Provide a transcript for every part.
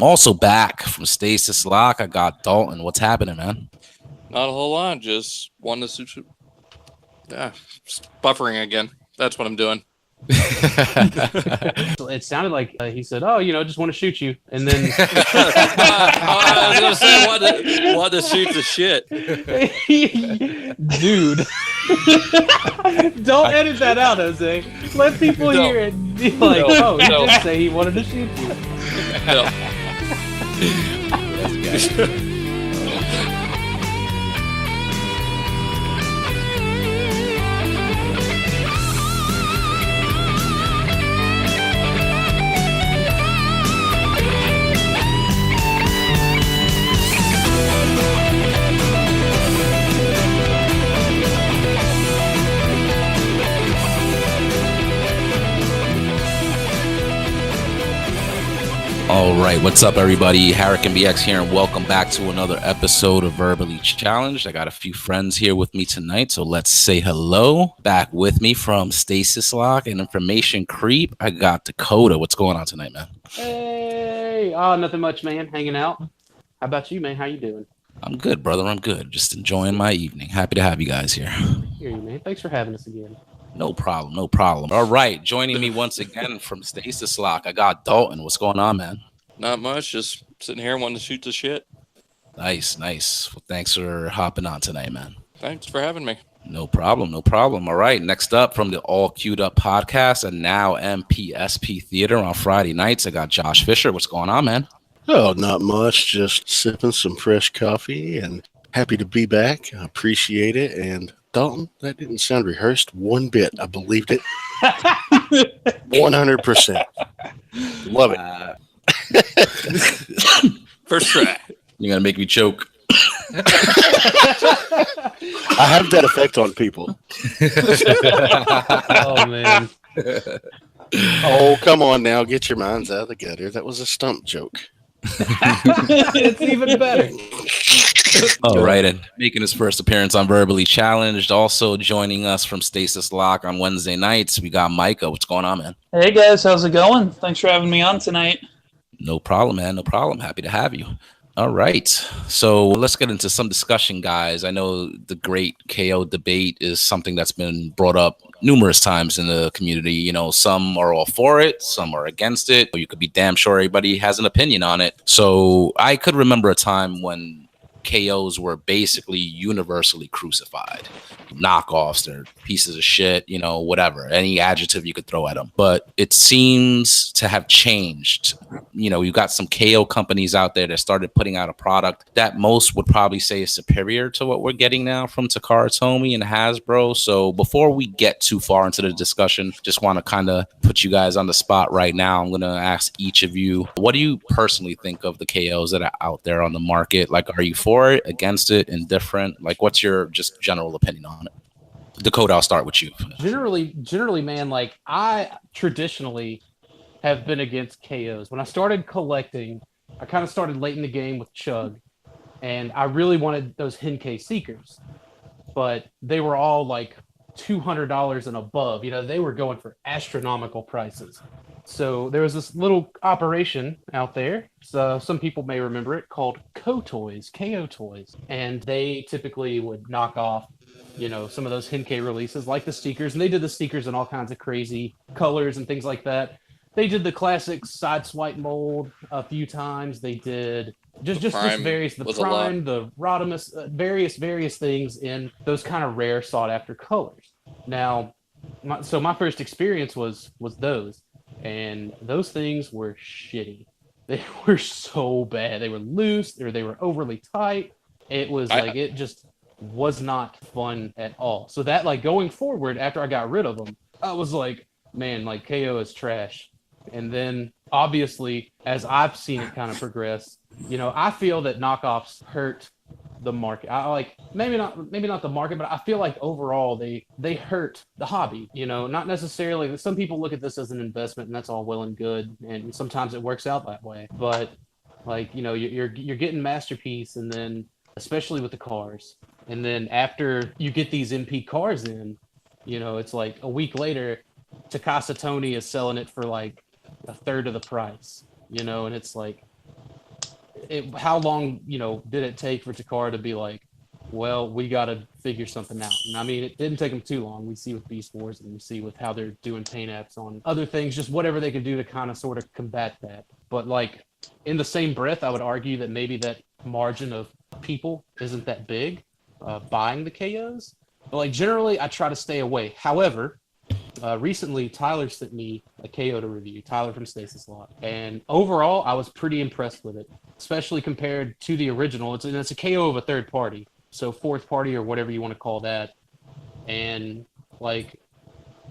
I'm also back from Stasis Lock. I got Dalton. What's happening, man? Not a whole lot. Just wanted to shoot. Yeah, just buffering again. That's what I'm doing. It sounded like he said, "Oh, just want to shoot you," and then I was gonna say what to shoot the shit, dude. Don't edit that out, Jose. Let people hear it. And be like, "Oh, he did say he wanted to shoot you." No. That's good. All right, what's up, everybody? HarikenBx here, and welcome back to another episode of Verbally Challenged. I got a few friends here with me tonight, so let's say hello. Back with me from Stasis Lock and Information Creep, I got Dakota. What's going on tonight, man? Hey, nothing much, man. Hanging out. How about you, man? How you doing? I'm good, brother. I'm good. Just enjoying my evening. Happy to have you guys here. Hear you, man. Thanks for having us again. No problem. No problem. All right, joining me once again from Stasis Lock, I got Dalton. What's going on, man? Not much. Just sitting here wanting to shoot the shit. Nice. Well, thanks for hopping on tonight, man. Thanks for having me. No problem. All right, next up from the All Queued Up podcast and now MPSP Theater on Friday nights, I got Josh Fisher. What's going on, man? Oh, not much. Just sipping some fresh coffee and happy to be back. I appreciate it. And Dalton, that didn't sound rehearsed one bit. I believed it 100%. Love it. First try. You're going to make me choke. I have that effect on people. Oh, man. Oh, come on now. Get your minds out of the gutter. That was a stump joke. It's even better. All right, and making his first appearance on Verbally Challenged, also joining us from Stasis Lock on Wednesday nights, we got Micah. What's going on, man? Hey guys, how's it going? Thanks for having me on tonight. No problem, man. No problem. Happy to have you. All right, so let's get into some discussion, guys. I know the great KO debate is something that's been brought up numerous times in the community. You know, some are all for it, some are against it. You could be damn sure everybody has an opinion on it. So I could remember a time when KOs were basically universally crucified. Knockoffs, they're pieces of shit, whatever, any adjective you could throw at them. But it seems to have changed. You got some KO companies out there that started putting out a product that most would probably say is superior to what we're getting now from Takara Tomy and Hasbro. So before we get too far into the discussion, just want to kind of put you guys on the spot right now. I'm going to ask each of you, what do you personally think of the KOs that are out there on the market? Like, are you for it, against it, indifferent? Like, what's your just general opinion on it? Dakota, I'll start with you. Generally, man, like I traditionally have been against KOs. When I started collecting, I kind of started late in the game with Chug, and I really wanted those Henkei Seekers, but they were all like $200 and above. They were going for astronomical prices. So there was this little operation out there, so some people may remember it, called KO Toys, and they typically would knock off some of those Henkei releases like the Seekers, and they did the Seekers in all kinds of crazy colors and things like that. They did the classic side swipe mold a few times. They did just various, the Prime, the Rodimus, various things in those kind of rare sought after colors. Now, my first experience was those, and those things were shitty. They were so bad. They were loose, or they were overly tight. It was it just was not fun at all. So that, like, going forward, after I got rid of them, I was like, man, like, KO is trash. And then obviously, as I've seen it kind of progress, I feel that knockoffs hurt the market. I like maybe not the market, but I feel like overall they hurt the hobby. Not necessarily. Some people look at this as an investment, and that's all well and good, and sometimes it works out that way. But like you're getting Masterpiece, and then especially with the cars. And then after you get these MP cars in, it's like a week later, Takasa Tony is selling it for like a third of the price, and it's like, how long, did it take for Takara to be like, well, we got to figure something out? And I mean, it didn't take them too long. We see with Beast Wars, and we see with how they're doing paint apps on other things, just whatever they can do to kind of sort of combat that. But like in the same breath, I would argue that maybe that margin of people isn't that big buying the KOs. But like generally, I try to stay away. However, recently Tyler sent me a KO to review. Tyler from Stasis Lock, and overall, I was pretty impressed with it, especially compared to the original. It's a KO of a third party. So fourth party or whatever you want to call that. And like,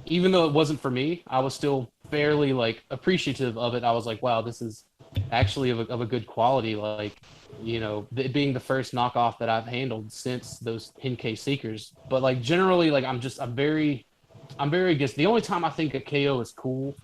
even though it wasn't for me, I was still fairly like appreciative of it. I was like, wow, this is actually of a good quality. Like, it being the first knockoff that I've handled since those Henkei Seekers. But like generally, like I'm very against. The only time I think a KO is cool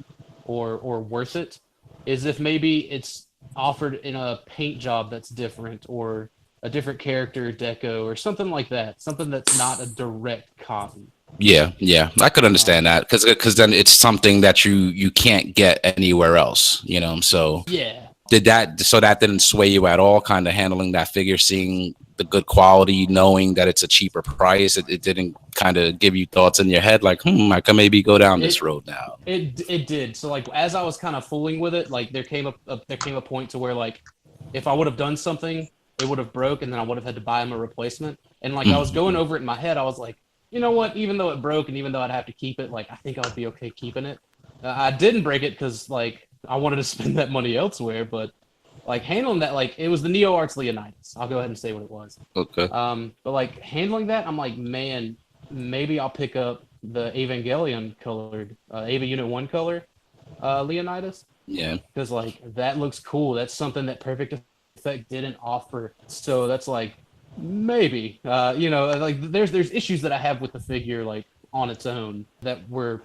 or worth it is if maybe it's offered in a paint job that's different, or a different character deco, or something like that. Something that's not a direct copy. Yeah, I could understand that because then it's something that you can't get anywhere else. So yeah. That didn't sway you at all? Kind of handling that figure, seeing the good quality, knowing that it's a cheaper price. It didn't kind of give you thoughts in your head like, I can maybe go down this road now. It did. So like as I was kind of fooling with it, like there came a point to where like if I would have done something, it would have broke, and then I would have had to buy him a replacement. And like I was going over it in my head, I was like, you know what? Even though it broke, and even though I'd have to keep it, like I think I would be okay keeping it. I didn't break it because like I wanted to spend that money elsewhere, but like handling that, like it was the Neo Arts Leonidas. I'll go ahead and say what it was. Okay. But like handling that, I'm like, man, maybe I'll pick up the Evangelion colored Eva Unit 1 color Leonidas. Yeah. Because like that looks cool. That's something that Perfect Effect didn't offer. So that's like maybe like there's issues that I have with the figure like on its own that were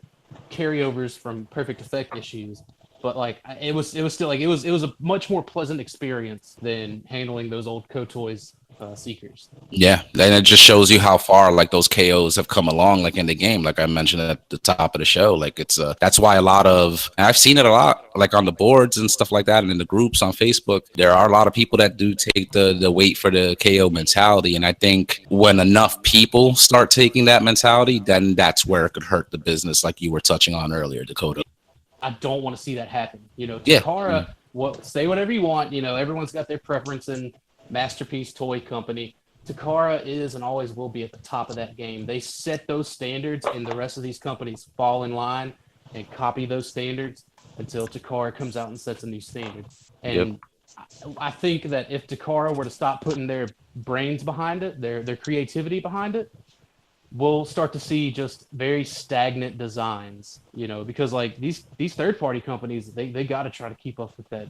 carryovers from Perfect Effect issues. But like it was still like it was a much more pleasant experience than handling those old KOTOYs Seekers. Yeah, and it just shows you how far like those KOs have come along, like in the game. Like I mentioned at the top of the show, like it's that's why a lot of, and I've seen it a lot, like on the boards and stuff like that, and in the groups on Facebook, there are a lot of people that do take the wait for the KO mentality. And I think when enough people start taking that mentality, then that's where it could hurt the business, like you were touching on earlier, Dakota. I don't want to see that happen. Takara, say whatever you want. Everyone's got their preference in Masterpiece Toy Company. Takara is and always will be at the top of that game. They set those standards, and the rest of these companies fall in line and copy those standards until Takara comes out and sets a new standard. And I think that if Takara were to stop putting their brains behind it, their creativity behind it, we'll start to see just very stagnant designs, because like these third-party companies, they got to try to keep up with that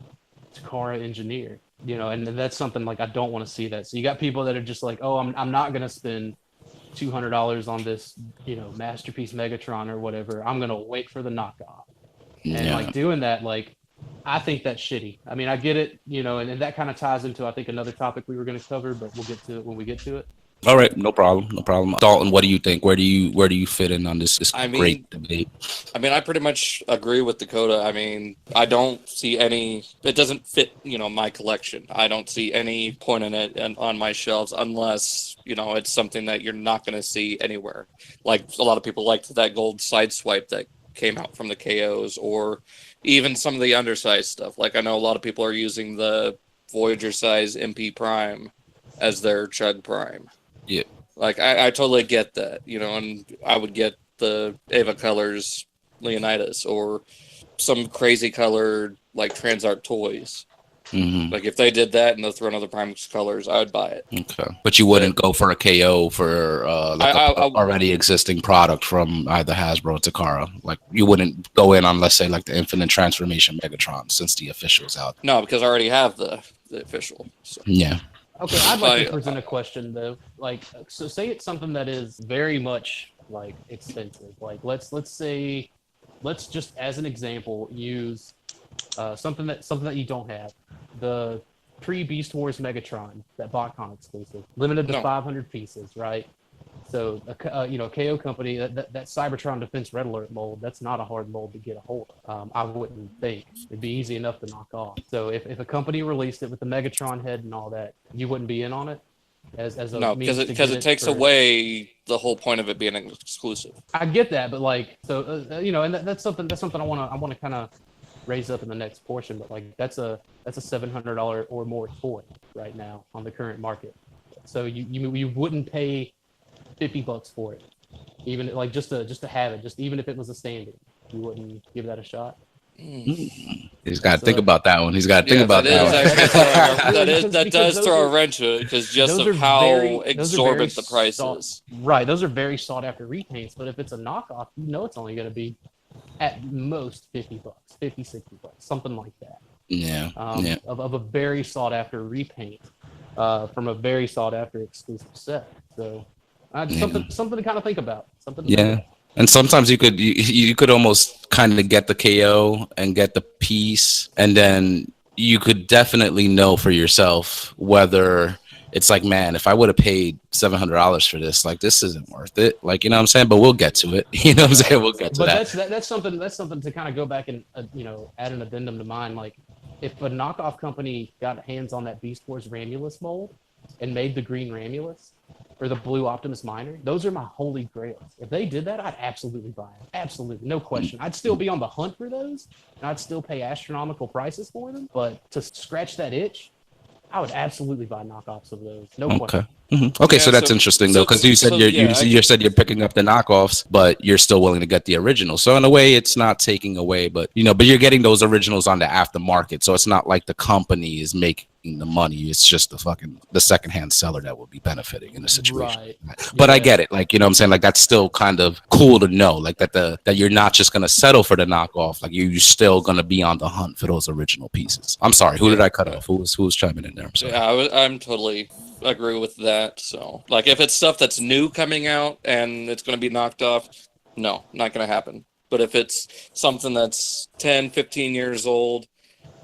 Takara engineer, and that's something like I don't want to see that. So you got people that are just like, oh, I'm not going to spend $200 on this, Masterpiece Megatron or whatever. I'm going to wait for the knockoff. And like doing that, like, I think that's shitty. I mean, I get it, and that kind of ties into, I think, another topic we were going to cover, but we'll get to it when we get to it. All right, no problem. Dalton, what do you think? Where do you fit in on this great debate? I mean, I pretty much agree with Dakota. I mean, I don't see any. It doesn't fit, my collection. I don't see any point in it on my shelves unless it's something that you're not going to see anywhere. Like a lot of people liked that gold side swipe that came out from the KOs, or even some of the undersized stuff. Like I know a lot of people are using the Voyager size MP Prime as their Chug Prime. Yeah, like I totally get that, and I would get the Ava Colors Leonidas or some crazy colored like Transart toys. Mm-hmm. Like if they did that and they'll throw another Prime Colors, I would buy it. Okay, but you wouldn't go for a KO for already existing product from either Hasbro or Takara. Like you wouldn't go in on, let's say, like the Infinite Transformation Megatron, since the official's out. No, because I already have the official. So. Yeah. Okay, I'd like to present a question though. Like, so say it's something that is very much like expensive. Like, let's just as an example use something that you don't have, the pre-Beast Wars Megatron, that BotCon exclusive, limited to 500 pieces, right? So, a KO company, that Cybertron Defense Red Alert mold, that's not a hard mold to get a hold of. I wouldn't think. It'd be easy enough to knock off. So if a company released it with the Megatron head and all that, you wouldn't be in on it? As a No, means because it takes away the whole point of it being exclusive. I get that, but like, so and that's something I want to kind of raise up in the next portion. But like, that's a $700 or more toy right now on the current market. So you wouldn't pay $50 for it, even like just to have it, just even if it was a standard, you wouldn't give that a shot. He's got to think about that one. He's got to think about that. That does throw a wrench in it because just of how exorbitant the price is. Right, those are very sought after repaints, but if it's a knockoff, it's only going to be at most $50, $50, $60, something like that. Yeah. Of a very sought after repaint from a very sought after exclusive set. So something to kind of think about. And sometimes you could almost kind of get the KO and get the piece, and then you could definitely know for yourself whether it's like, man, if I would have paid $700 for this, like, this isn't worth it. Like, you know what I'm saying? But we'll get to it. You know what I'm saying? We'll get to that. But that's something to kind of go back and add an addendum to mine. Like, if a knockoff company got hands on that Beast Wars Ramulus mold and made the green Ramulus or the blue Optimus Minor, those are my holy grails. If they did that, I'd absolutely buy it. Absolutely, no question. I'd still be on the hunt for those, and I'd still pay astronomical prices for them. But to scratch that itch, I would absolutely buy knockoffs of those. No question. Okay, so that's interesting though, because you said you said you're picking up the knockoffs, but you're still willing to get the original. So in a way, it's not taking away, but you're getting those originals on the aftermarket. So it's not like the company is making the money. It's just the secondhand seller that will be benefiting in the situation. Right. But I get it. Like, you know what I'm saying? Like, that's still kind of cool to know. Like that you're not just gonna settle for the knockoff. Like, you're still gonna be on the hunt for those original pieces. I'm sorry. Who did I cut off? Who was chiming in there? I'm sorry. Yeah, I'm totally agree with that. So, like, if it's stuff that's new coming out and it's going to be knocked off, no, not going to happen. But if it's something that's 10, 15 years old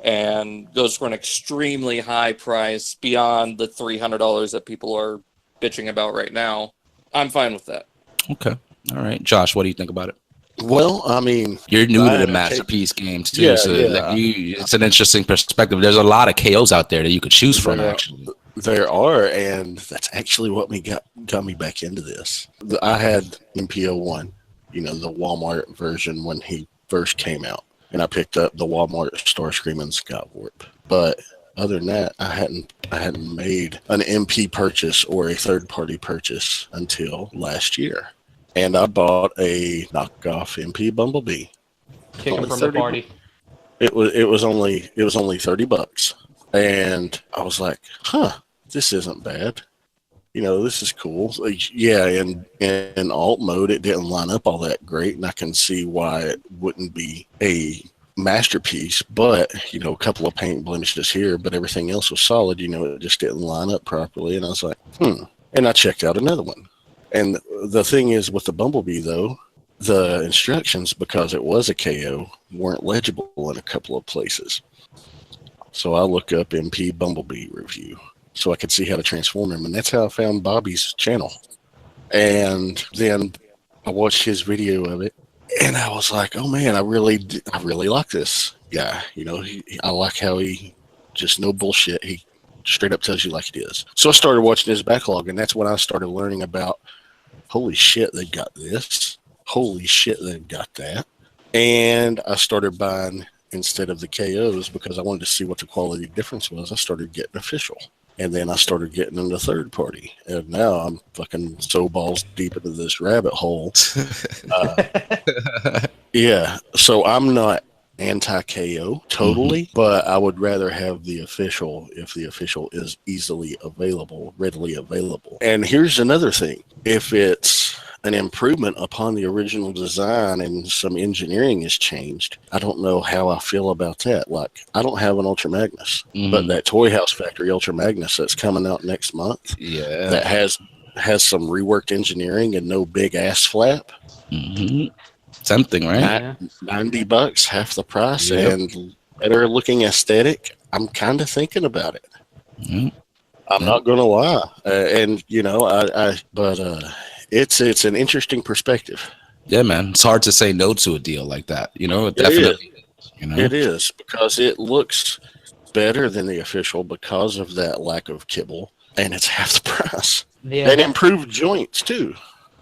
and goes for an extremely high price beyond the $300 that people are bitching about right now, I'm fine with that. Okay. All right. Josh, what do you think about it? Well, I mean, you're new to the Masterpiece games too, it's an interesting perspective. There's a lot of KOs out there that you could choose from, actually. There are, and that's actually what got me back into this. I had MPO1, the Walmart version when he first came out, and I picked up the Walmart Starscream and Skywarp. But other than that, I hadn't made an MP purchase or a third-party purchase until last year. And I bought a knockoff MP Bumblebee. Kicking from the party. It was only $30, and I was like, this isn't bad. This is cool. Yeah, in alt mode, it didn't line up all that great, and I can see why it wouldn't be a masterpiece. But a couple of paint blemishes here, but everything else was solid. It just didn't line up properly, and I was like, and I checked out another one. And the thing is with the Bumblebee, though, the instructions, because it was a KO, weren't legible in a couple of places. So I look up MP Bumblebee review so I could see how to transform him. And that's how I found Bobby's channel. And then I watched his video of it, and I was like, oh, man, I really like this guy. I like how he just no bullshit. He straight up tells you like it is. So I started watching his backlog, and that's when I started learning about, holy shit, they've got this. Holy shit, they've got that. And I started buying, instead of the KOs, because I wanted to see what the quality difference was, I started getting official. And then I started getting into third party. And now I'm fucking so balls deep into this rabbit hole. Yeah, so I'm not anti-KO totally, but I would rather have the official if the official is readily available. And here's another thing. If it's an improvement upon the original design and some engineering is changed, I don't know how I feel about that. Like, I don't have an Ultra Magnus, but that Toy House Factory Ultra Magnus that's coming out next month, that has some reworked engineering and no big ass flap. Tempting, right? $90, half the price, and better looking aesthetic. I'm kind of thinking about it. I'm not gonna lie, but it's an interesting perspective. Yeah, man. It's hard to say no to a deal like that. It It definitely is. It is, because it looks better than the official because of that lack of kibble, and it's half the price. Yeah, And improved joints too,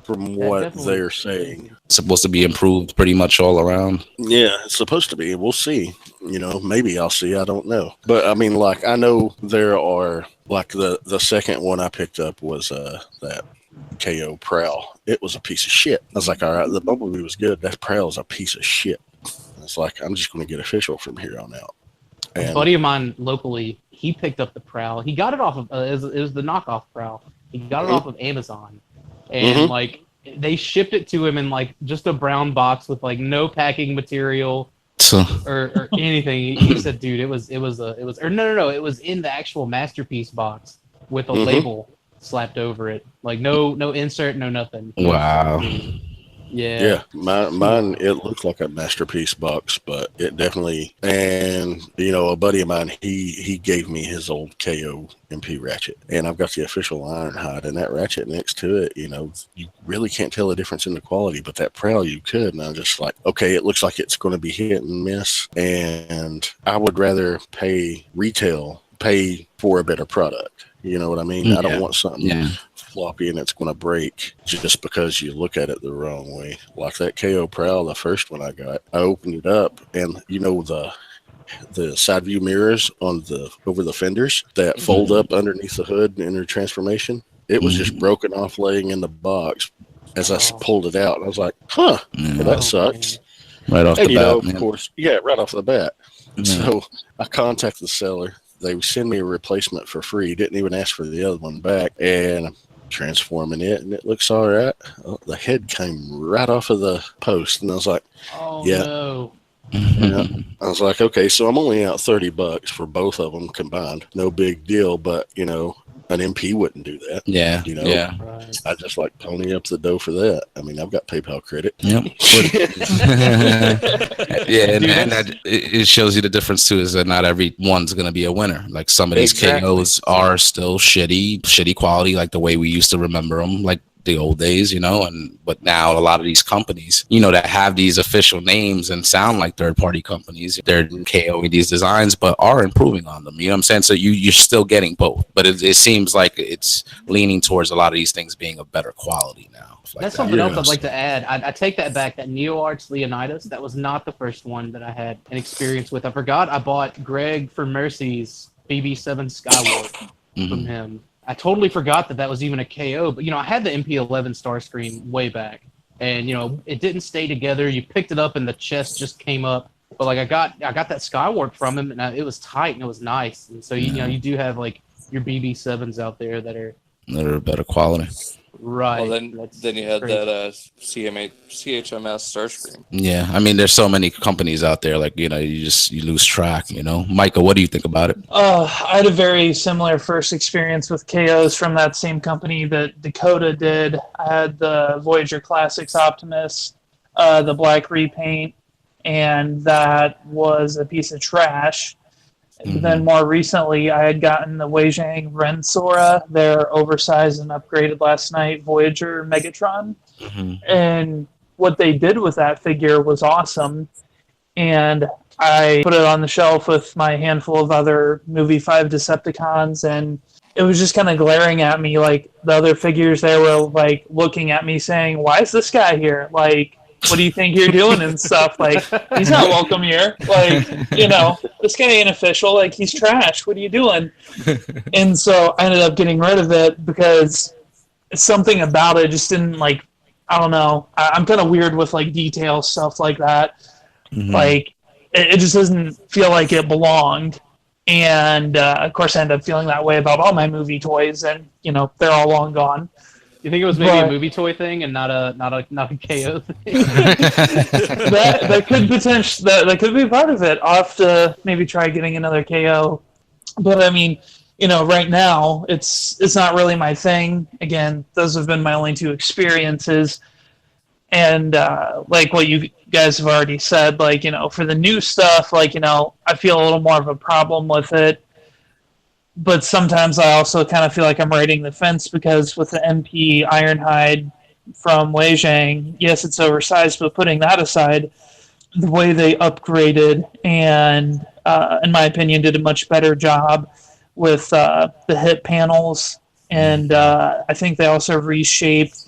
from what definitely. they're saying. It's supposed to be improved pretty much all around. Yeah, it's supposed to be. We'll see. Maybe I'll see. I don't know. But I mean, like, I know there are, like, the second one I picked up was that KO Prowl. It was a piece of shit. I was like, all right, the Bumblebee was good. That Prowl is a piece of shit. It's like, I'm just going to get official from here on out. A buddy of mine locally, he picked up the Prowl. He got it off of it was the knockoff Prowl. He got it off of Amazon, and like they shipped it to him in like just a brown box with like no packing material or anything. He said, "Dude, it was in the actual Masterpiece box with a label slapped over it. Like no insert, no nothing." Wow. Yeah, mine, it looks like a Masterpiece box, but it definitely, and a buddy of mine, he gave me his old KO MP ratchet, and I've got the official Ironhide, and that ratchet next to it, you really can't tell the difference in the quality, but that Prowl you could, and I'm just like, okay, it looks like it's going to be hit and miss, and I would rather pay for a better product. You know what I mean? Yeah. I don't want something floppy and it's going to break just because you look at it the wrong way. Like that KO Prowl, the first one I got, I opened it up, and the side view mirrors over the fenders that fold up underneath the hood and enter transformation, it was just broken off laying in the box as I pulled it out. And I was like, well, that sucks. Right off the bat, of course, right off the bat. So I contacted the seller. They send me a replacement for free. Didn't even ask for the other one back. And I'm transforming it, and it looks all right. Oh, the head came right off of the post, and I was like, no. Yeah. I was like, okay, so I'm only out $30 for both of them combined. No big deal, but an MP wouldn't do that. Yeah. Right. I just like pony up the dough for that. I mean, I've got PayPal credit. Yep. and it shows you the difference too, is that not every one's going to be a winner. Like some of these KOs are still shitty quality, like the way we used to remember them, like the old days, but now a lot of these companies, that have these official names and sound like third-party companies, they're KOing these designs, but are improving on them. You know what I'm saying? So you're still getting both, but it seems like it's leaning towards a lot of these things being of better quality now. That's something else I'd like to add. I take that back. That NeoArts Leonidas, that was not the first one that I had an experience with. I forgot I bought Greg for Mercy's BB7 Skyward from him. I totally forgot that was even a KO, but I had the MP11 Starscream way back, and it didn't stay together. You picked it up and the chest just came up, but like I got that Skywarp from him, and it was tight and it was nice. And so you do have like your BB7s out there that are better quality. Right. Well, then you had that CHMS Starscream. Yeah, I mean, there's so many companies out there, like you lose track. Micah, what do you think about it? I had a very similar first experience with KOs from that same company that Dakota did. I had the Voyager Classics Optimus, the black repaint, and that was a piece of trash. Then more recently, I had gotten the Weijing Rensora, their oversized and upgraded last night Voyager Megatron. And what they did with that figure was awesome. And I put it on the shelf with my handful of other Movie 5 Decepticons, and it was just kind of glaring at me. Like, the other figures there were, like, looking at me saying, why is this guy here? Like, what do you think you're doing and stuff? Like, he's not welcome here. Like, this guy ain't official. Like, he's trash. What are you doing? And so I ended up getting rid of it because something about it just didn't, like, I don't know. I'm kind of weird with, like, detail stuff like that. Like, it just doesn't feel like it belonged. And, of course, I ended up feeling that way about all my movie toys, and, they're all long gone. You think it was maybe a movie toy thing and not a KO thing? that could potentially that could be part of it. I'll have to maybe try getting another KO. But I mean, right now it's not really my thing. Again, those have been my only two experiences. And like what you guys have already said, like, for the new stuff, like, I feel a little more of a problem with it. But sometimes I also kind of feel like I'm riding the fence because with the MP Ironhide, from Weijing. Yes, it's oversized, but putting that aside, the way they upgraded and, in my opinion, did a much better job with the hip panels. And I think they also reshaped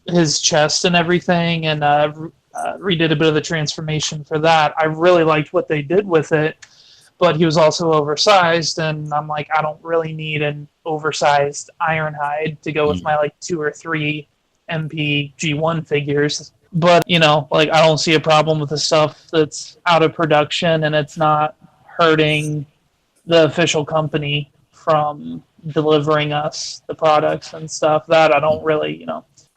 his chest and everything, and redid a bit of the transformation for that. I really liked what they did with it, but he was also oversized, and I'm like, I don't really need an oversized Ironhide to go with my like 2 or 3 MP G1 figures. But, you know, like, I don't see a problem with the stuff that's out of production and it's not hurting the official company from delivering us the products and stuff. That I don't really,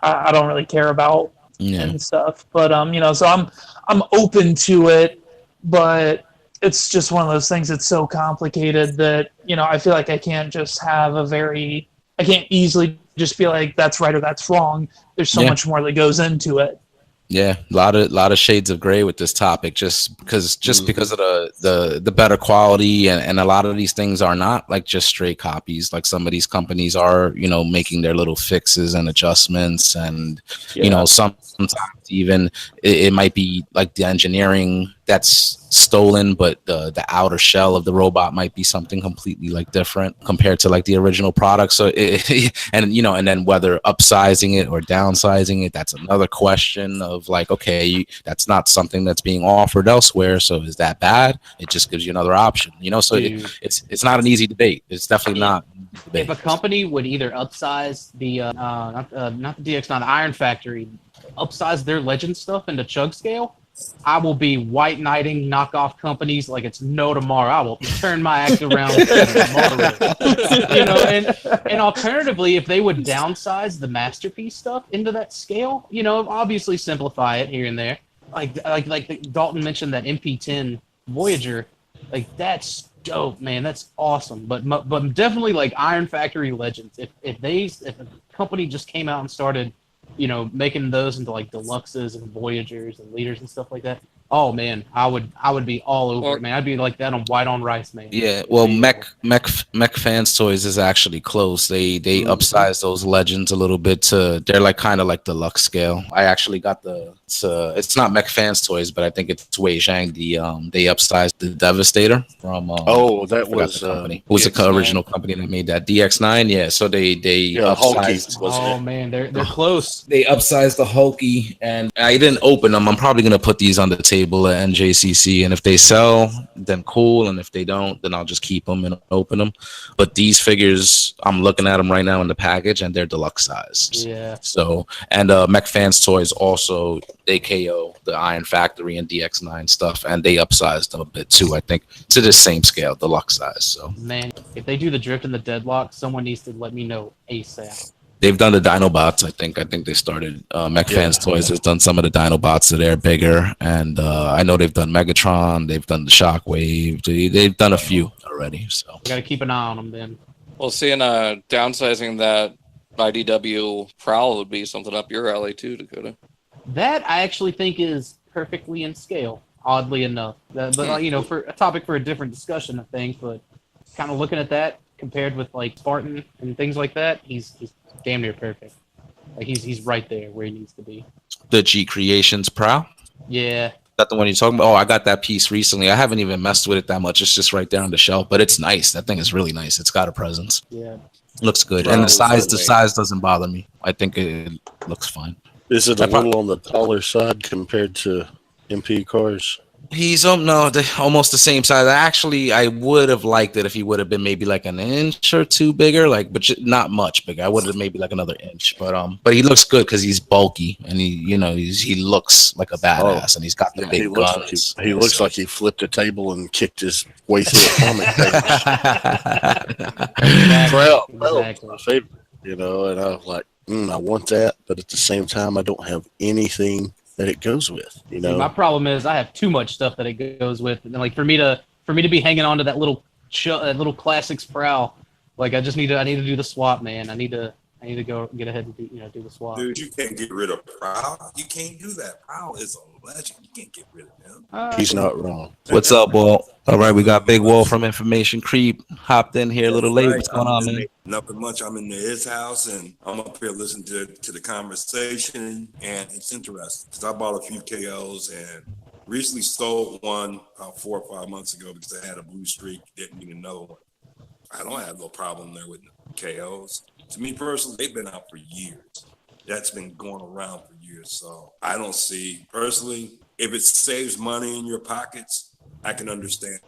I don't really care about and stuff. But, so I'm open to it, but it's just one of those things that's so complicated that, I feel like I can't just have I can't easily just be like, that's right or that's wrong. There's so much more that goes into it. Yeah, a lot of shades of gray with this topic, just because of the better quality, and a lot of these things are not like just straight copies. Like some of these companies are, making their little fixes and adjustments, and sometimes even it might be like the engineering that's stolen, but the outer shell of the robot might be something completely like different compared to like the original product. So and then whether upsizing it or downsizing it, that's another question of like, okay, that's not something that's being offered elsewhere, so is that bad? It just gives you another option, so it's not an easy debate. It's definitely not an easy debate. If a company would either upsize the not the DX9 Iron Factory, upsize their Legend stuff into chug scale, I will be white knighting knockoff companies like it's no tomorrow. I will turn my act around tomorrow. And alternatively, if they would downsize the Masterpiece stuff into that scale, obviously simplify it here and there. Like Dalton mentioned, that MP10 Voyager, like that's dope, man. That's awesome. But definitely like Iron Factory Legends. If a company just came out and started, making those into like deluxes and Voyagers and leaders and stuff like that. Oh man, I would be all over it, man. I'd be like that on white on rice, man. Yeah, well, Mech Fans Toys is actually close. They upsized those Legends a little bit they're like kind of like deluxe scale. I actually got it's not Mech Fans Toys, but I think it's Weijing. They upsized the Devastator from that was the company. It was the original company that made that DX9. Yeah, so they upsized. Oh man, they're close. They upsized the Hulky, and I didn't open them. I'm probably gonna put these on the table at NJCC, and if they sell, then cool, and if they don't, then I'll just keep them and open them. But these figures, I'm looking at them right now in the package, and they're deluxe size. Yeah. So, and Mech Fans Toys also, they KO the Iron Factory and DX9 stuff, and they upsized them a bit too, I think, to the same scale, deluxe size. So, man, if they do the drift and the deadlock, someone needs to let me know ASAP. They've done the Dinobots. I think they started. Mech Fans Toys has done some of the Dinobots that are bigger, and I know they've done Megatron. They've done the Shockwave. They've done a few already. So got to keep an eye on them then. Well, seeing downsizing that IDW Prowl would be something up your alley too, Dakota. That I actually think is perfectly in scale. Oddly enough, but for a topic for a different discussion, I think. But kind of looking at that compared with like Spartan and things like that, he's damn near perfect. Like he's right there where he needs to be. The G Creations Prowl? Yeah. Is that the one you're talking about? Oh, I got that piece recently. I haven't even messed with it that much. It's just right there on the shelf, but it's nice. That thing is really nice. It's got a presence. Yeah. Looks good. And the size doesn't bother me. I think it looks fine. Is it a little on the taller side compared to MP cars? He's almost the same size. I would have liked it if he would have been maybe like an inch or two bigger, but not much bigger. I would have maybe like another inch, but he looks good because he's bulky and he looks like a badass, and he's got the big guns. He looks like he flipped a table and kicked his way through a comic page. Exactly. My favorite, and I was like, I want that, but at the same time, I don't have anything that it goes with. My problem is I have too much stuff that it goes with, and like for me to be hanging on to that little classics Prowl, like I need to do the swap, man. I need to go get ahead and do the swap. Dude, you can't get rid of Prowl. You can't do that. Prowl is a legend. You can't get rid of him. He's not wrong. What's up, Walt? All right, we got Big Walt from Information Creep hopped in here a little late. Right. What's going on, man? Nothing much. I'm in his house, and I'm up here listening to the conversation, and it's interesting because I bought a few KOs and recently sold one 4 or 5 months ago because I had a blue streak, didn't need another one. I don't have no problem there with KOs. To me personally, they've been out for years. That's been going around for years. So I don't see, personally, if it saves money in your pockets, I can understand,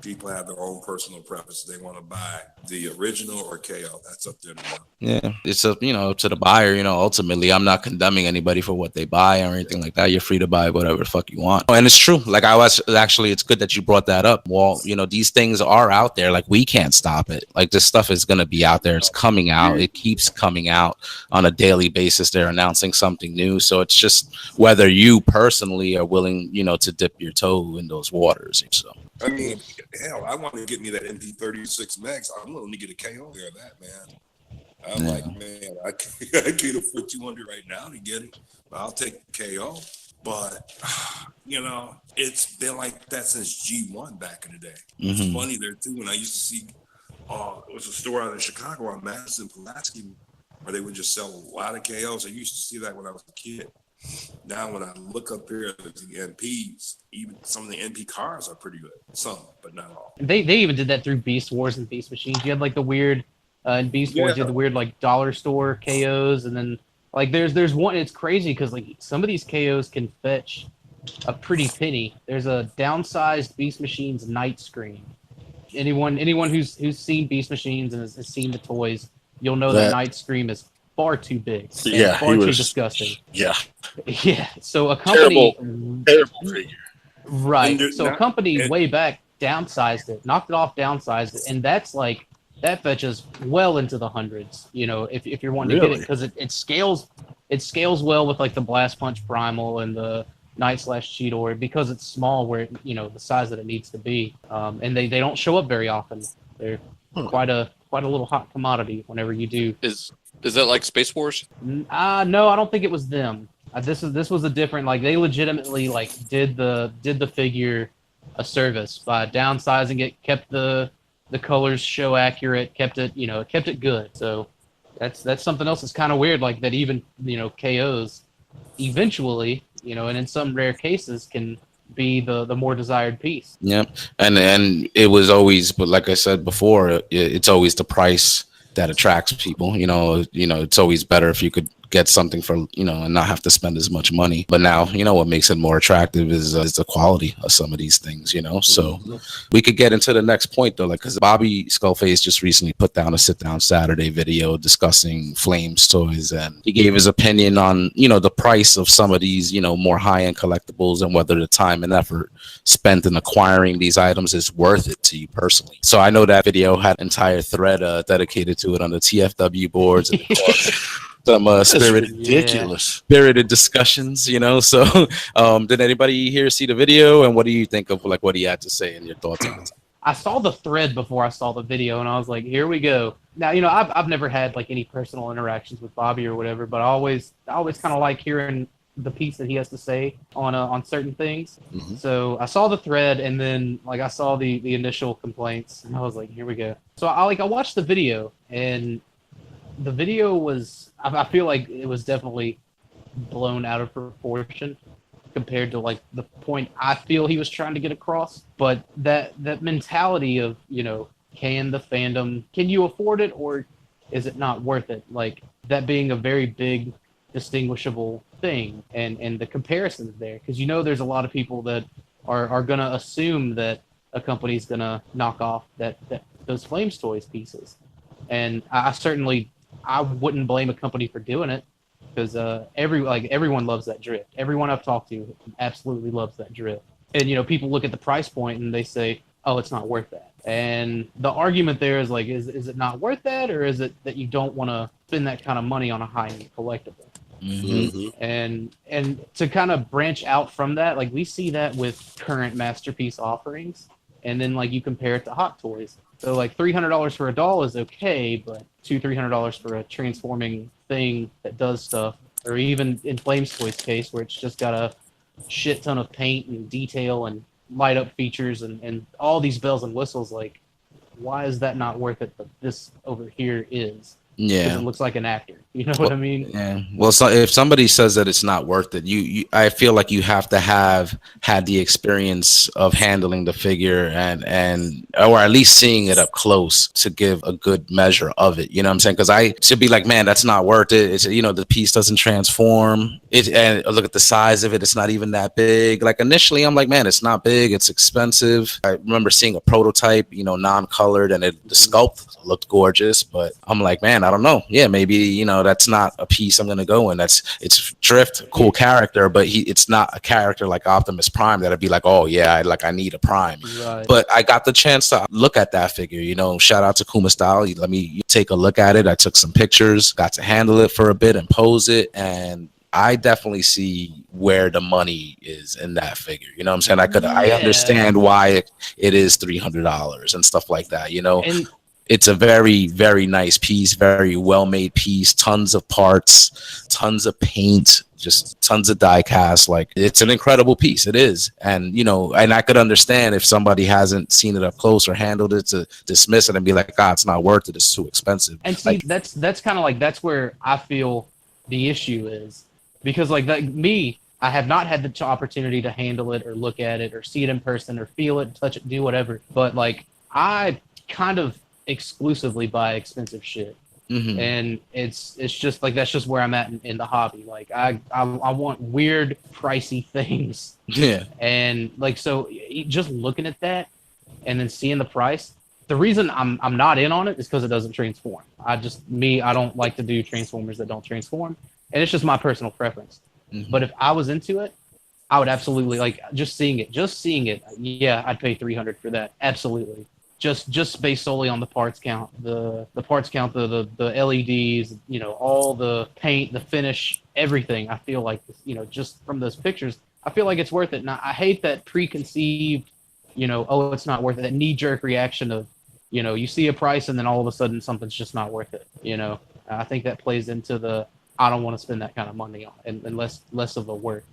people have their own personal preference. They want to buy the original or KO. That's up there to them. Yeah, it's up, to the buyer. Ultimately, I'm not condemning anybody for what they buy or anything like that. You're free to buy whatever the fuck you want. And it's true. Like it's good that you brought that up. Well, these things are out there. Like we can't stop it. Like this stuff is going to be out there. It's coming out. It keeps coming out on a daily basis. They're announcing something new. So it's just whether you personally are willing, to dip your toe in those waters. So I mean, hell, I want to get me that MP36 Max. I'm willing to get a KO there of that, man. I'm like, man, I can't afford 200 right now to get it. But I'll take KO. But, it's been like that since G1 back in the day. It's funny there, too, when I used to see, it was a store out in Chicago on Madison, Pulaski, where they would just sell a lot of KOs. I used to see that when I was a kid. Now, when I look up here at the NPs, even some of the NP cars are pretty good. Some, but not all. They even did that through Beast Wars and Beast Machines. You had like the weird in Beast Wars, you had the weird like dollar store KOs, and then like there's one. It's crazy because like some of these KOs can fetch a pretty penny. There's a downsized Beast Machines night screen. Anyone who's seen Beast Machines and has seen the toys, you'll know that night screen is far too big. Yeah, far too disgusting. Yeah. Yeah. So a company terrible figure. Right. So a company way back downsized it, knocked it off, downsized it, and that's like that fetches well into the hundreds, if you're wanting to get it, because it scales well with like the Blast Punch Primal and the Night/Cheetor because it's small where the size that it needs to be. And they don't show up very often. They're quite a little hot commodity whenever you do. Is that like Space Wars? No, I don't think it was them. This was a different, like they legitimately like did the figure a service by downsizing it, kept the colors show accurate, kept it good. So that's something else that's kind of weird, like that even KOs eventually, and in some rare cases can be the more desired piece. Yeah, and it was always, but like I said before, it's always the price that attracts people. It's always better if you could get something for and not have to spend as much money. But now what makes it more attractive is the quality of some of these things. So we could get into the next point though, like because Bobby Skullface just recently put down a Sit Down Saturday video discussing Flames toys, and he gave his opinion on the price of some of these more high-end collectibles and whether the time and effort spent in acquiring these items is worth it to you personally. So I know that video had an entire thread dedicated to it on the TFW boards and some spirited discussions, So did anybody here see the video, and what do you think of like what he had to say and your thoughts on it? I saw the thread before I saw the video, and I was like, here we go. Now, I've never had like any personal interactions with Bobby or whatever, but I always kind of like hearing the piece that he has to say on certain things. So I saw the thread, and then like I saw the initial complaints, and I was like, here we go. So I watched the video, and the video was, I feel like it was definitely blown out of proportion compared to like the point I feel he was trying to get across. But that mentality of, can the fandom, can you afford it, or is it not worth it? Like that being a very big distinguishable thing, and the comparisons there, because there's a lot of people that are going to assume that a company's going to knock off those Flames toys pieces. And I wouldn't blame a company for doing it, because everyone loves that drift. Everyone I've talked to absolutely loves that drift. And people look at the price point and they say, "Oh, it's not worth that." And the argument there is like, is it not worth that, or is it that you don't want to spend that kind of money on a high-end collectible? And to kind of branch out from that, like we see that with current Masterpiece offerings, and then like you compare it to Hot Toys. So like $300 for a doll is okay, but $300 for a transforming thing that does stuff, or even in Flames Toys case where it's just got shit ton of paint and detail and light up features and all these bells and whistles. Like, why is that not worth it? But this over here is. Because Yeah. it looks like an actor. You know what I mean? Yeah. Well, so if somebody says that it's not worth it, I feel like you have to have had the experience of handling the figure and or at least seeing it up close to give a good measure of it. You know what I'm saying? Because I should be like, man, that's not worth it. It's, you know, the piece doesn't transform. And look at the size of it. It's not even that big. Like initially, I'm like, man, it's not big. It's expensive. I remember seeing a prototype, you know, non-colored, and the sculpt looked gorgeous. But I'm like, man, I don't know. Yeah, maybe, you know, that's not a piece I'm gonna go in. It's Drift, cool character, but it's not a character like Optimus Prime that I'd be like, oh yeah, I need a Prime. Right. But I got the chance to look at that figure. You know, shout out to Kuma Style. Let me take a look at it. I took some pictures, got to handle it for a bit and pose it, and I definitely see where the money is in that figure. You know what I'm saying? I understand why it is $300 and stuff like that, you know. And it's a very, very nice piece, very well-made piece, tons of parts, tons of paint, just tons of die cast. Like, it's an incredible piece. It is. And, you know, and I could understand if somebody hasn't seen it up close or handled it to dismiss it and be like, it's not worth it. It's too expensive. And see, like, that's kind of like, that's where I feel the issue is. Because like me, I have not had the opportunity to handle it or look at it or see it in person or feel it, touch it, do whatever. But like, I kind of exclusively buy expensive shit. Mm-hmm. And it's just like, that's just where I'm at in the hobby. Like I want weird, pricey things. Yeah. And like, so just looking at that and then seeing the price, the reason I'm not in on it is because it doesn't transform. I don't like to do Transformers that don't transform. And it's just my personal preference. Mm-hmm. But if I was into it, I would absolutely, like, just seeing it. Yeah, I'd pay $300 for that. Absolutely. Just based solely on the parts count, the parts count, the LEDs, you know, all the paint, the finish, everything. I feel like, you know, just from those pictures, I feel like it's worth it. And I hate that preconceived, you know, oh, it's not worth it. That knee-jerk reaction of, you know, you see a price and then all of a sudden something's just not worth it. You know, I think that plays into the, I don't want to spend that kind of money on, and less of a work.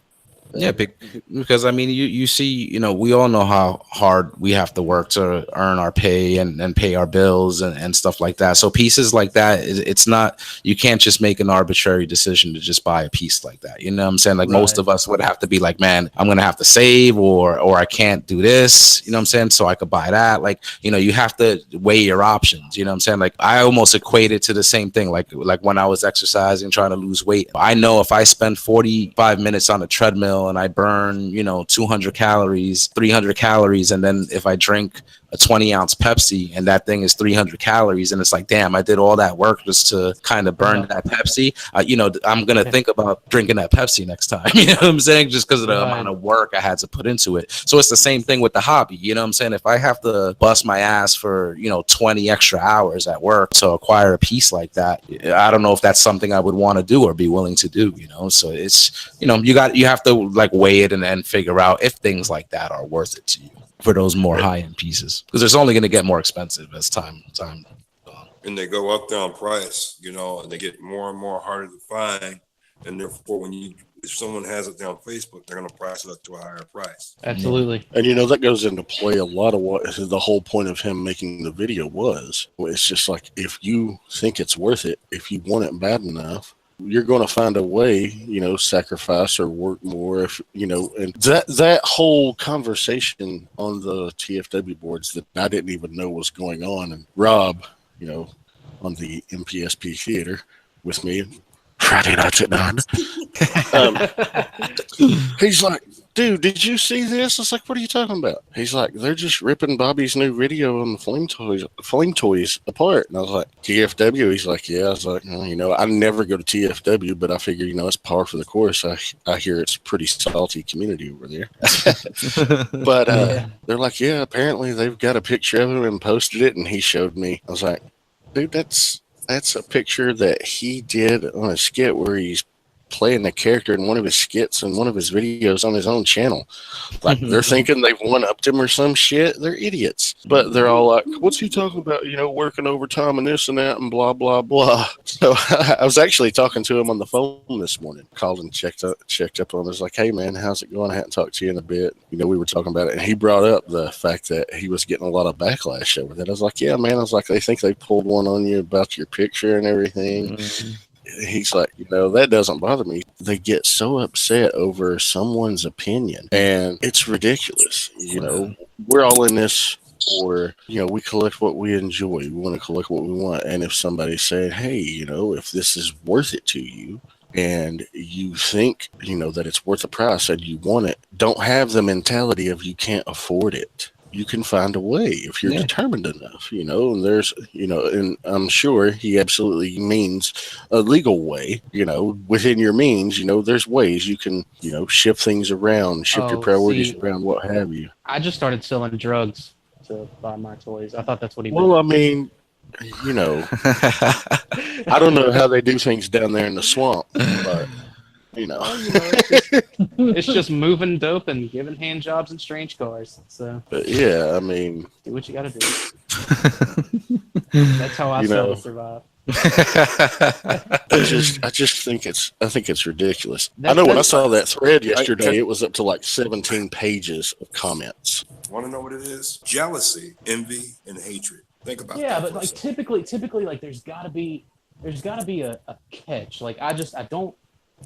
Yeah, because I mean, you see, you know, we all know how hard we have to work to earn our pay and pay our bills and stuff like that. So pieces like that, it's not, you can't just make an arbitrary decision to just buy a piece like that. You know what I'm saying? Like, most of us would have to be like, man, I'm going to have to save or I can't do this, you know what I'm saying? So I could buy that. Like, you know, you have to weigh your options, you know what I'm saying? Like, I almost equate it to the same thing. Like when I was exercising, trying to lose weight, I know if I spend 45 minutes on a treadmill and I burn, you know, 200 calories, 300 calories. And then if I drink a 20-ounce Pepsi and that thing is 300 calories, and it's like, damn, I did all that work just to kind of burn that Pepsi. You know, I'm going to think about drinking that Pepsi next time. You know what I'm saying? Just because of the amount of work I had to put into it. So it's the same thing with the hobby. You know what I'm saying? If I have to bust my ass for, you know, 20 extra hours at work to acquire a piece like that, I don't know if that's something I would want to do or be willing to do, you know? So it's, you know, you have to like weigh it and figure out if things like that are worth it to you for those more high-end pieces, because it's only going to get more expensive as time goes on. And they go up down price, you know, and they get more and more harder to find, and therefore if someone has it down Facebook, they're going to price it up to a higher price. Absolutely. And, you know, that goes into play a lot of what the whole point of him making the video was. It's just like, if you think it's worth it, if you want it bad enough, you're going to find a way, you know, sacrifice or work more, if, you know, and that whole conversation on the TFW boards that I didn't even know was going on. And Rob, you know, on the MPSP theater with me Friday nights at 9. He's like, dude, did you see this? I was like, what are you talking about? He's like, they're just ripping Bobby's new video on the flame toys apart. And I was like, TFW? He's like, yeah. I was like, well, you know, I never go to TFW, but I figure, you know, it's par for the course. I hear it's a pretty salty community over there. But they're like, yeah, apparently they've got a picture of him and posted it, and he showed me. I was like, dude, that's a picture that he did on a skit where he's playing the character in one of his skits and one of his videos on his own channel. Like they're thinking they've one-upped him or some shit. They're idiots. But they're all like, what's he talking about? You know, working overtime and this and that and blah, blah, blah. So I was actually talking to him on the phone this morning. Called and checked up on him. I was like, hey, man, how's it going? I hadn't talked to you in a bit. You know, we were talking about it. And he brought up the fact that he was getting a lot of backlash over that. I was like, yeah, man. I was like, they think they pulled one on you about your picture and everything. He's like, you know, that doesn't bother me. They get so upset over someone's opinion, and it's ridiculous. You know, we're all in this for, you know, we collect what we enjoy. We want to collect what we want. And if somebody's saying, hey, you know, if this is worth it to you and you think, you know, that it's worth the price and you want it, don't have the mentality of you can't afford it. You can find a way if you're determined enough, you know, and there's, you know, and I'm sure he absolutely means a legal way, you know, within your means, you know, there's ways you can, you know, shift things around, shift your priorities around, what have you. I just started selling drugs to buy my toys. I thought that's what he Well, I mean, you know, I don't know how they do things down there in the swamp, but you know, it's just moving dope and giving hand jobs in strange cars. So, but yeah, I mean, do what you got to do. That's how I sell to survive. I just think it's ridiculous. I know when I saw that thread yesterday, it was up to like 17 pages of comments. Want to know what it is? Jealousy, envy, and hatred. Think about that. Yeah, but like typically, like there's got to be a catch. Like I don't.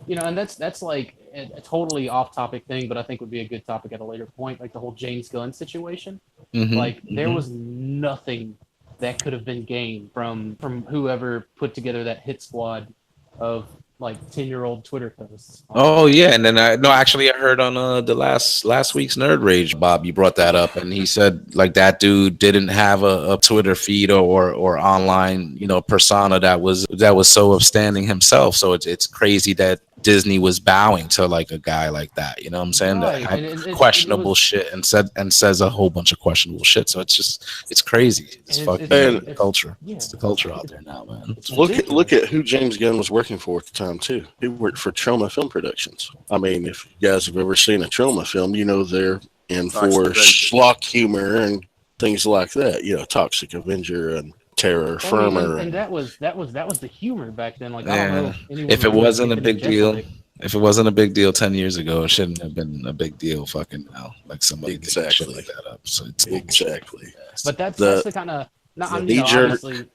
You know, and that's like a totally off-topic thing, but I think would be a good topic at a later point, like the whole James Gunn situation. Like, there was nothing that could have been gained from whoever put together that hit squad of, like, 10-year-old Twitter posts. Oh, yeah, and then I heard on the last week's Nerd Rage, Bob, you brought that up, and he said, like, that dude didn't have a Twitter feed or online, you know, persona that was so upstanding himself. So it's crazy that Disney was bowing to like a guy like that, you know what I'm saying? Right. That had questionable shit and says a whole bunch of questionable shit. So it's crazy. It's fucking culture. Yeah. It's the culture out there now, man. Look at who James Gunn was working for at the time too. He worked for Troma Film Productions. I mean, if you guys have ever seen a Troma film, you know they're in for schlock humor and things like that. You know, Toxic Avenger and Terror Firmer, and that was the humor back then. Like, I don't know if it wasn't a big deal. If it wasn't a big deal 10 years ago, it shouldn't have been a big deal fucking now. Like somebody shit like that up. So it's exactly. But that's the kind of. Obviously,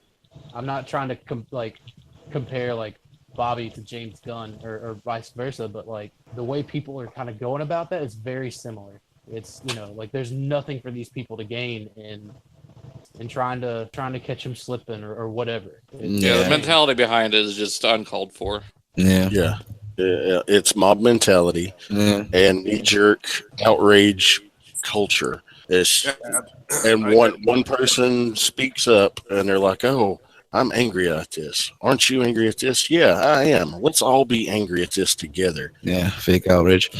I'm not trying to compare like Bobby to James Gunn or vice versa, but like the way people are kind of going about that is very similar. It's, you know, like there's nothing for these people to gain in trying to catch him slipping or whatever. The mentality behind it is just uncalled for. Yeah, it's mob mentality and knee-jerk outrage culture. And one person speaks up and they're like, "Oh, I'm angry at this. Aren't you angry at this?" Yeah, I am. Let's all be angry at this together. Yeah, fake outrage.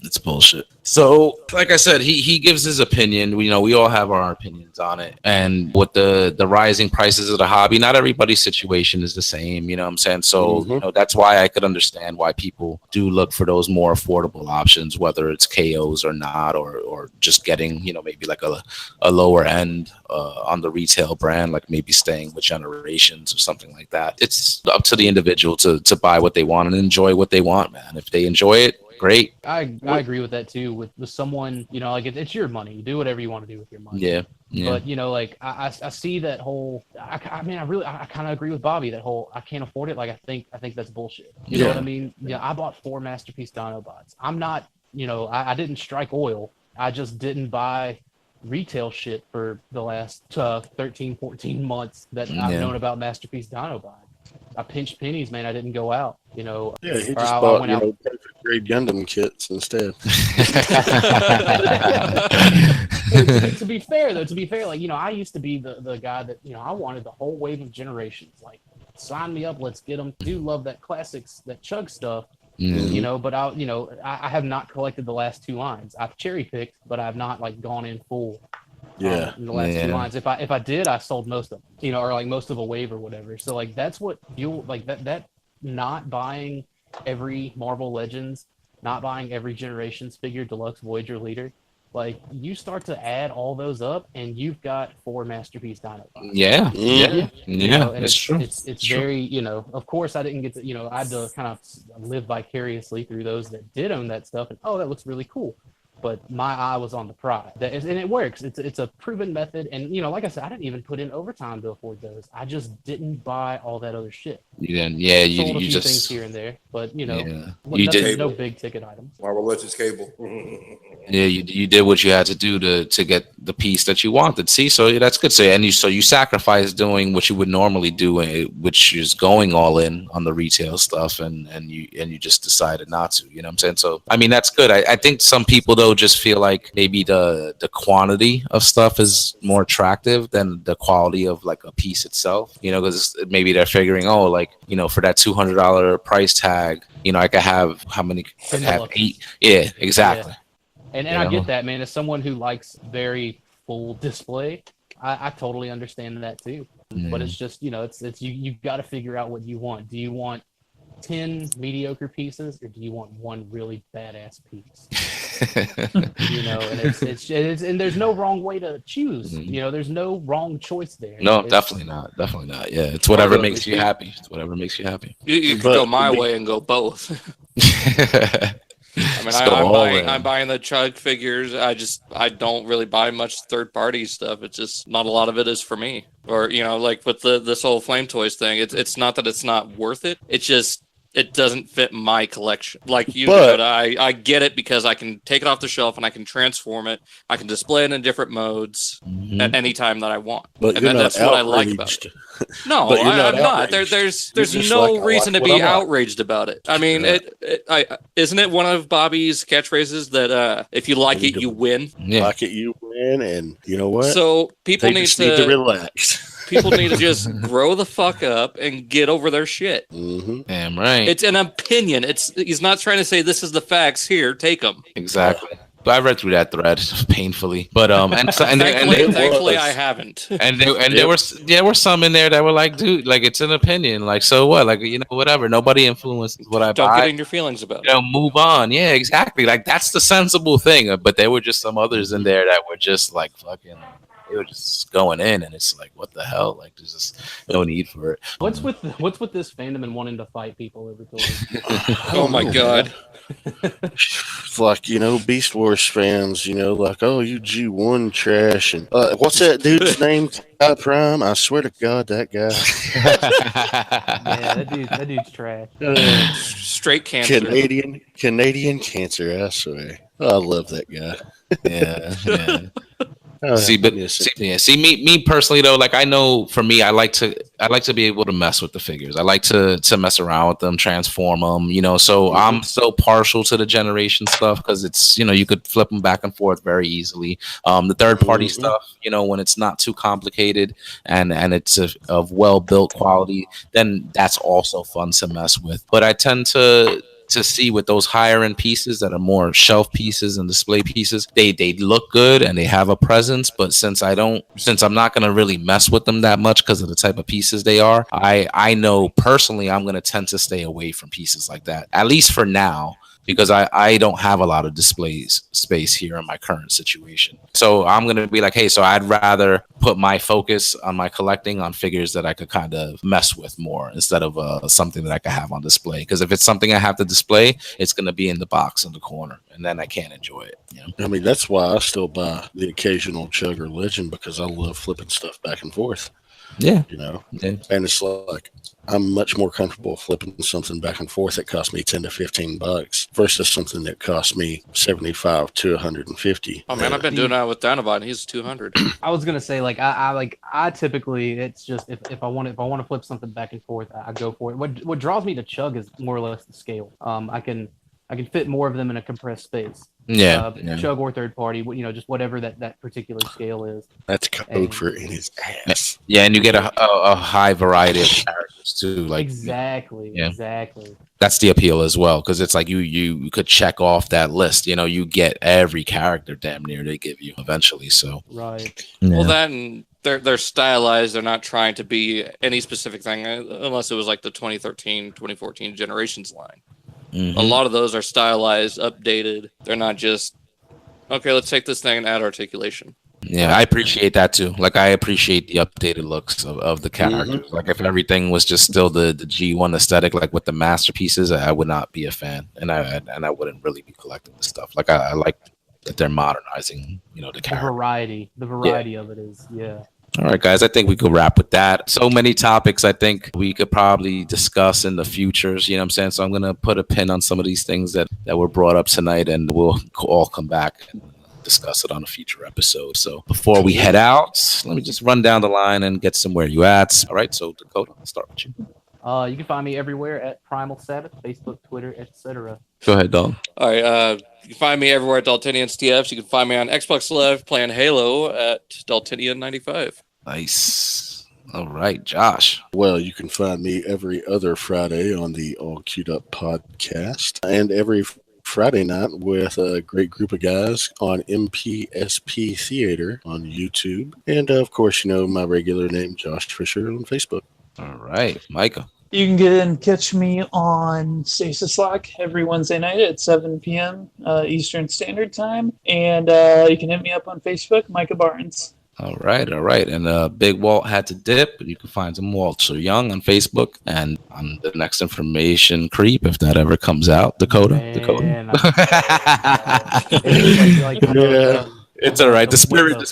It's bullshit. So, like I said, he gives his opinion. You know, we all have our opinions on it. And with the rising prices of the hobby, not everybody's situation is the same. You know what I'm saying? So, you know, that's why I could understand why people do look for those more affordable options, whether it's KOs or not, or just getting, you know, maybe like a lower end on the retail brand, like maybe staying with Generations or something like that. It's up to the individual to buy what they want and enjoy what they want, man. If they enjoy it, great. I agree with that too. With someone, you know, like it's your money. You do whatever you want to do with your money. Yeah. But you know, like I see that whole. I kind of agree with Bobby. That whole I can't afford it. Like I think that's bullshit. You know what I mean? Yeah. I bought 4 Masterpiece Dinobots. I'm not. You know, I didn't strike oil. I just didn't buy retail shit for the last 13, 14 months that I've known about Masterpiece Dinobot. I pinched pennies, man. I didn't go out, you know. Yeah, he just bought, perfect grade Gundam kits instead. to be fair, like, you know, I used to be the guy that, you know, I wanted the whole wave of Generations. Like, sign me up, let's get them. I do love that classics, that Chug stuff, you know, but I have not collected the last 2 lines. I've cherry picked, but I've not like gone in full. In the last 2 lines. If I did, I sold most of them, you know, or like most of a wave or whatever. So like that's what you like that not buying every Marvel Legends, not buying every Generations figure, Deluxe Voyager Leader, like you start to add all those up, and you've got 4 Masterpiece Dinobots. Yeah, Mhm. yeah, And it's true. it's very, of course I didn't get to, I had to kind of live vicariously through those that did own that stuff, and that looks really cool. But my eye was on the prize, and it works. It's a proven method, and like I said, I didn't even put in overtime to afford those. I just didn't buy all that other shit. You didn't, yeah, Sold a you few things just, here and there, but yeah, you did. no big ticket items. Marvel Legends cable. Yeah, you did what you had to do to get the piece that you wanted. See, so that's good. So you sacrificed doing what you would normally do, which is going all in on the retail stuff, and you just decided not to. You know what I'm saying? So I mean, that's good. I think some people though just feel like maybe the quantity of stuff is more attractive than the quality of like a piece itself. Because maybe they're figuring, like for that $200 price tag, I could have how many? I could have 8. Yeah, exactly. Yeah. And I get that, man. As someone who likes very full display, I totally understand that too. But it's just, it's you've got to figure out what you want. Do you want 10 mediocre pieces, or do you want one really badass piece? And it's and there's no wrong way to choose. There's no wrong choice there. No, definitely not. Yeah, it's whatever makes you happy. You could go my way and go both. I mean, I'm buying the Chug figures. I don't really buy much third party stuff. It's just not a lot of it is for me. Or like with this whole Flame Toys thing, it's not that it's not worth it. It's just it doesn't fit my collection. Like you, but I get it because I can take it off the shelf and I can transform it. I can display it in different modes at any time that I want. But that's what I like about it. No, I'm not. There's no reason to be outraged about it. I mean, isn't it one of Bobby's catchphrases that if you like it, you win? Yeah. Like it, you win, and you know what? So people need to relax. People need to just grow the fuck up and get over their shit. Mm-hmm. Damn right. It's an opinion. He's not trying to say this is the facts. Here, take them. Exactly. But I read through that thread painfully, but thankfully I haven't. And there were some in there that were like, dude, like it's an opinion, like so what, like whatever. Nobody influences what I buy. Don't get in your feelings about it. Move on. Yeah, exactly. Like that's the sensible thing. But there were just some others in there that were just like fucking. They were just going in, and it's like, what the hell? Like, there's just no need for it. What's with this fandom and wanting to fight people every time? Oh my god! It's like Beast Wars fans, like, oh, you G1 trash, and what's that dude's name? Prime. I swear to God, that guy. Yeah, that dude's trash. Straight cancer. Canadian cancer. I swear. I love that guy. Yeah. See, me personally though, like I know for me, I like to be able to mess with the figures. I like to mess around with them, transform them, so I'm so partial to the Generation stuff because it's, you could flip them back and forth very easily. The third party stuff, when it's not too complicated and it's of well built quality, then that's also fun to mess with. But I tend to see with those higher end pieces that are more shelf pieces and display pieces, they look good and they have a presence. But since I'm not going to really mess with them that much because of the type of pieces they are, I know personally I'm going to tend to stay away from pieces like that, at least for now, because I don't have a lot of display space here in my current situation. So I'm going to be like, hey, so I'd rather put my focus on my collecting on figures that I could kind of mess with more instead of something that I could have on display. Because if it's something I have to display, it's going to be in the box in the corner, and then I can't enjoy it. I mean, that's why I still buy the occasional Chug or Legend, because I love flipping stuff back and forth. Yeah. And it's like, I'm much more comfortable flipping something back and forth that cost me $10 to $15 versus something that cost me $75 to $150. Oh man, I've been doing that with Dinobot, and he's $200. I was gonna say, like, I typically, it's just if I want to flip something back and forth, I go for it. What draws me to Chug is more or less the scale. I can fit more of them in a compressed space. Chug or third party, just whatever that particular scale is. That's code for in his ass. Yeah, and you get a high variety of characters too. Like exactly. That's the appeal as well, because it's like you could check off that list. You get every character damn near they give you eventually. So right. Yeah. Well, then they're stylized. They're not trying to be any specific thing, unless it was like the 2013, 2014 Generations line. A lot of those are stylized, updated. They're not just, okay, let's take this thing and add articulation. Yeah, I appreciate that too. Like, I appreciate the updated looks of the characters. Like, if everything was just still the G1 aesthetic, like with the masterpieces, I would not be a fan, and I wouldn't really be collecting the stuff. Like, I like that they're modernizing, the character. The variety of it is, yeah. All right, guys, I think we could wrap with that. So many topics I think we could probably discuss in the futures, you know what I'm saying? So I'm going to put a pin on some of these things that were brought up tonight, and we'll all come back and discuss it on a future episode. So before we head out, let me just run down the line and get some where you at. All right, so Dakota, I'll start with you. You can find me everywhere at Primal Sabbath, Facebook, Twitter, etc. Go ahead, Dalton. All right, you can find me everywhere at Daltinianstfs. You can find me on Xbox Live playing Halo at Daltinian95. Nice. All right, Josh. Well, you can find me every other Friday on the All Queued Up podcast, and every Friday night with a great group of guys on MPSP Theater on YouTube. And of course, my regular name, Josh Fisher, on Facebook. All right, Micah. You can get and catch me on Stasis Lock every Wednesday night at 7 p.m. Eastern Standard Time. And you can hit me up on Facebook, Micah Barnes. All right. And Big Walt had to dip, but you can find some Walter Young on Facebook and on the next information creep, if that ever comes out. Dakota. It's all right. The spirit of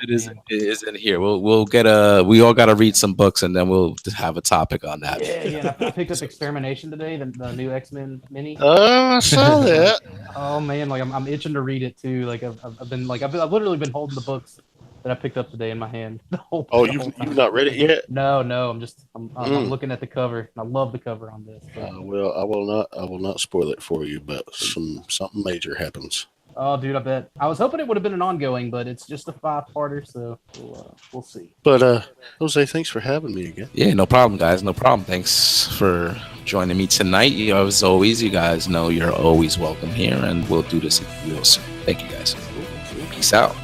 it is in here. We'll get we all got to read some books, and then we'll have a topic on that. Yeah. I picked up Experimentation today, the new X-Men mini. Oh, I saw that. Oh man, like I'm itching to read it too. Like I've literally been holding the books that I picked up today in my hand. You've not read it yet? No. I'm looking at the cover. I love the cover on this. Well, I will not spoil it for you, but something major happens. Oh, dude, I bet. I was hoping it would have been an ongoing, but it's just a 5-parter, so we'll see. But Jose, thanks for having me again. Yeah, no problem, guys. No problem. Thanks for joining me tonight. As always, you guys know you're always welcome here, and we'll do this real soon. Thank you, guys. Peace out.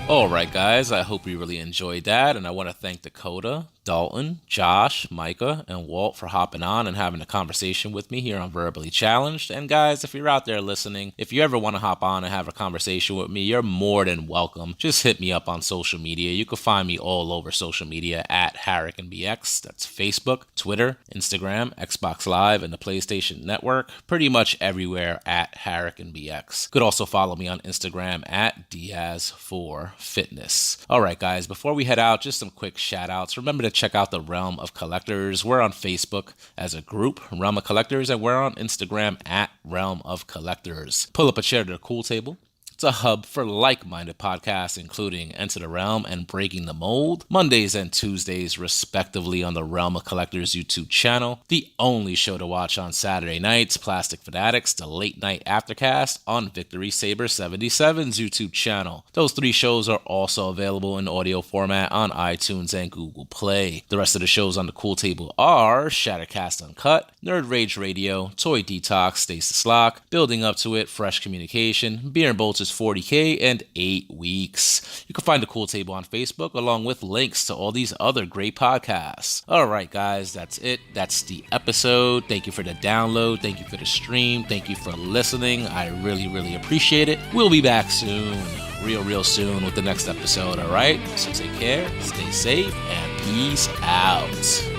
All right, guys, I hope you really enjoyed that, and I want to thank Dakota, Dalton, Josh, Micah, and Walt for hopping on and having a conversation with me here on Verbally Challenged. And guys, if you're out there listening, if you ever want to hop on and have a conversation with me, you're more than welcome. Just hit me up on social media. You can find me all over social media at HarikenBx. That's Facebook, Twitter, Instagram, Xbox Live, and the PlayStation Network. Pretty much everywhere at HarikenBx. You could also follow me on Instagram at Diaz4Fitness. All right, guys, before we head out, just some quick shout outs. Remember to check out the Realm of Collectors. We're on Facebook as a group, Realm of Collectors, and we're on Instagram at Realm of Collectors. Pull up a chair to the cool table. It's a hub for like-minded podcasts, including Enter the Realm and Breaking the Mold, Mondays and Tuesdays, respectively, on the Realm of Collectors YouTube channel. The only show to watch on Saturday nights, Plastic Fanatics, the Late Night Aftercast on Victory Saber 77's YouTube channel. Those 3 shows are also available in audio format on iTunes and Google Play. The rest of the shows on the cool table are Shattercast Uncut, Nerd Rage Radio, Toy Detox, Stasis Lock, Building Up to It, Fresh Communication, Beer and Bolts is 40K, and 8 Weeks. You can find the cool table on Facebook along with links to all these other great podcasts. All right, guys, that's it. That's the episode. Thank you for the download. Thank you for the stream. Thank you for listening. I really, really appreciate it. We'll be back soon, real soon with the next episode, all right? So take care, stay safe, and peace out.